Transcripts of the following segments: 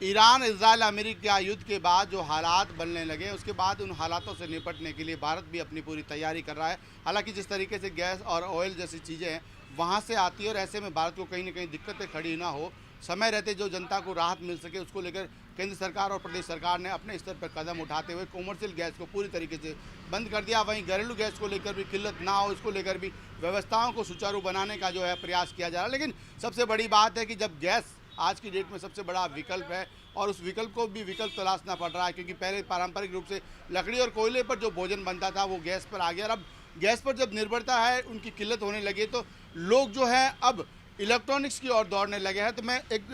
Iran Israel America युद्ध के बाद जो हालात बनने लगे उसके बाद उन हालातों से निपटने के लिए भारत भी अपनी पूरी तैयारी कर रहा है। हालांकि जिस तरीके से गैस और ऑयल जैसी चीज़ें हैं वहाँ से आती है और ऐसे में भारत को कहीं ना कहीं दिक्कतें खड़ी ना हो, समय रहते जो जनता को राहत मिल सके, उसको लेकर केंद्र सरकार और प्रदेश सरकार ने अपने स्तर पर कदम उठाते हुए कॉमर्शियल गैस को पूरी तरीके से बंद कर दिया। वहीं घरेलू गैस को लेकर भी किल्लत ना हो, इसको लेकर भी व्यवस्थाओं को सुचारू बनाने का जो है प्रयास किया जा रहा है। लेकिन सबसे बड़ी बात है कि जब गैस आज की डेट में सबसे बड़ा विकल्प है और उस विकल्प को भी विकल्प तलाशना पड़ रहा है, क्योंकि पहले पारंपरिक रूप से लकड़ी और कोयले पर जो भोजन बनता था वो गैस पर आ गया और अब गैस पर जब निर्भरता है उनकी किल्लत होने लगी तो लोग जो है अब इलेक्ट्रॉनिक्स की ओर दौड़ने लगे हैं। तो मैं एक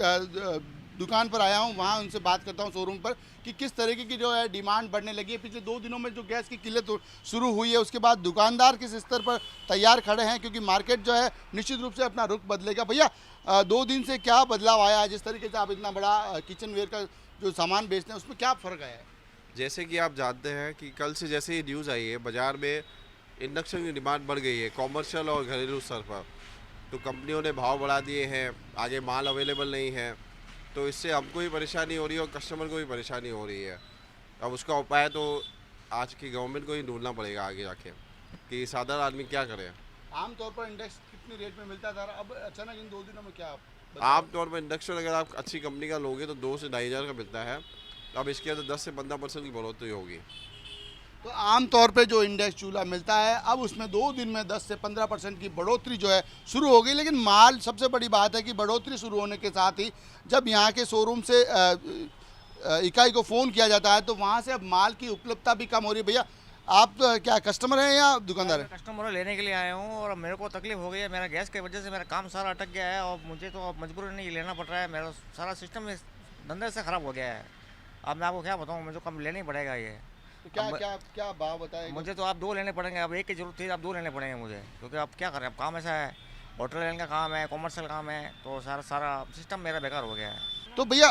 दुकान पर आया हूं, वहां उनसे बात करता हूं शोरूम पर कि किस तरीके की जो है डिमांड बढ़ने लगी है। पिछले 2 दिनों में जो गैस की किल्लत शुरू हुई है उसके बाद दुकानदार किस स्तर पर तैयार खड़े हैं, क्योंकि मार्केट जो है निश्चित रूप से अपना रुख बदलेगा। भैया 2 दिन से क्या बदलाव आया है? जिस तरीके से आप इतना बड़ा किचन वेयर का जो सामान बेचते हैं उसमें क्या फ़र्क आया है? जैसे कि आप जानते हैं कि कल से जैसे ही न्यूज़ आई है बाज़ार में इंडक्शन की डिमांड बढ़ गई है कॉमर्शियल और घरेलू स्तर पर। तो कंपनियों ने भाव बढ़ा दिए हैं, आगे माल अवेलेबल नहीं है, तो इससे हमको भी परेशानी हो रही है और कस्टमर को भी परेशानी हो रही है। अब उसका उपाय तो आज की गवर्नमेंट को ही ढूंढना पड़ेगा आगे जाके कि साधारण आदमी क्या करे। आमतौर पर इंडेक्स कितने रेट में मिलता था, अब अचानक इन 2 दिनों में क्या आमतौर पर इंडक्शन अगर आप अच्छी कंपनी का लोगे तो 2 से 2,500 का मिलता है। अब इसके अंदर 10 से 15% की बढ़ोतरी होगी। तो आमतौर पे जो इंडेक्स चूल्हा मिलता है अब उसमें 2 दिन में 10 से 15% की बढ़ोतरी जो है शुरू हो गई। लेकिन माल, सबसे बड़ी बात है कि बढ़ोतरी शुरू होने के साथ ही जब यहाँ के शोरूम से इकाई को फ़ोन किया जाता है तो वहाँ से अब माल की उपलब्धता भी कम हो रही है। भैया आप क्या कस्टमर हैं या दुकानदार हैं? कस्टमर लेने के लिए आया हूँ और मेरे को तकलीफ हो गई है। मेरा गैस की वजह से मेरा काम सारा अटक गया है और मुझे तो अब मजबूरन नहीं लेना पड़ रहा है। मेरा सारा सिस्टम इस धंधे से ख़राब हो गया है। अब मैं आपको क्या बताऊँ, मुझे कम लेना ही पड़ेगा ये। तो क्या भाव बताएं? मुझे तो आप 2 लेने पड़ेंगे। अब एक की जरूरत थी, अब 2 लेने पड़ेंगे मुझे, क्योंकि अब क्या करें, अब काम ऐसा है, होटल लाइन का काम है, कॉमर्शियल काम है, तो सारा सिस्टम मेरा बेकार हो गया है। तो भैया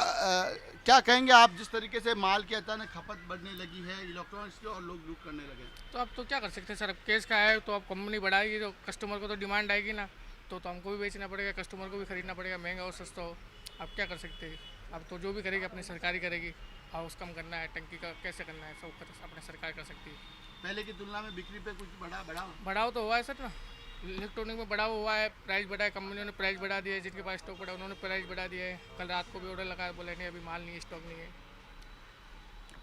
क्या कहेंगे आप, जिस तरीके से माल की अचानक खपत बढ़ने लगी है इलेक्ट्रॉनिक्स की और लोग लूट करने लगे? तो अब तो क्या कर सकते हैं सर, अब केस का है तो अब कंपनी बढ़ाएगी तो कस्टमर को तो डिमांड आएगी ना, तो हमको भी बेचना पड़ेगा, कस्टमर को भी खरीदना पड़ेगा, महंगा हो सस्ता हो। अब क्या कर सकते हैं, अब तो जो भी करेगी अपनी सरकारी करेगी। हाउस कम करना है, टंकी का कैसे करना है, सब अपने सरकार कर सकती है। पहले की तुलना में बिक्री पे कुछ बढ़ाव तो हुआ है सर ना, इलेक्ट्रॉनिक में बढ़ाव हुआ है, प्राइस बढ़ा है, कंपनियों ने प्राइस बढ़ा दिया है, जिनके पास स्टॉक बढ़ा उन्होंने प्राइस बढ़ा दिया है। कल रात को भी ऑर्डर लगा, बोले नहीं अभी माल नहीं है, स्टॉक नहीं है,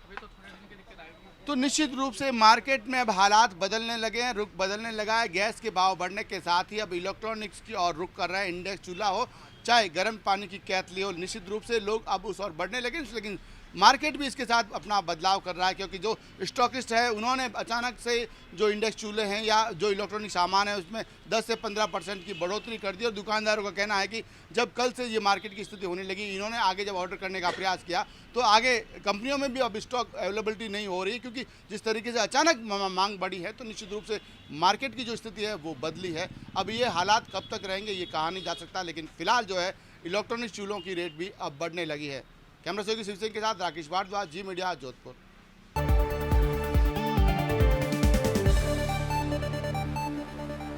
अभी तो थोड़े दिन की दिक्कत आएगी। तो निश्चित रूप से मार्केट में अब हालात बदलने लगे हैं, रुख बदलने लगा है। गैस के भाव बढ़ने के साथ ही अब इलेक्ट्रॉनिक्स की ओर रुख कर रहा है। इंडेक्स चूल्हा हो चाहे गर्म पानी की केतली हो, निश्चित रूप से लोग अब उस ओर बढ़ने लगे। लेकिन मार्केट भी इसके साथ अपना बदलाव कर रहा है, क्योंकि जो स्टॉकिस्ट है उन्होंने अचानक से जो इंडेक्स चूल्हे हैं या जो इलेक्ट्रॉनिक सामान है उसमें 10 से 15% की बढ़ोतरी कर दी। और दुकानदारों का कहना है कि जब कल से ये मार्केट की स्थिति होने लगी, इन्होंने आगे जब ऑर्डर करने का प्रयास किया तो आगे कंपनियों में भी अब स्टॉक अवेलेबिलिटी नहीं हो रही, क्योंकि जिस तरीके से अचानक मांग बढ़ी है तो निश्चित रूप से मार्केट की जो स्थिति है वो बदली है। अब ये हालात कब तक रहेंगे ये कहा नहीं जा सकता, लेकिन फिलहाल जो है इलेक्ट्रॉनिक चूल्हों की रेट भी अब बढ़ने लगी है। कैमरा सहयोगी शिव सिंह के साथ राकेश भारद्वाज, जी मीडिया, जोधपुर।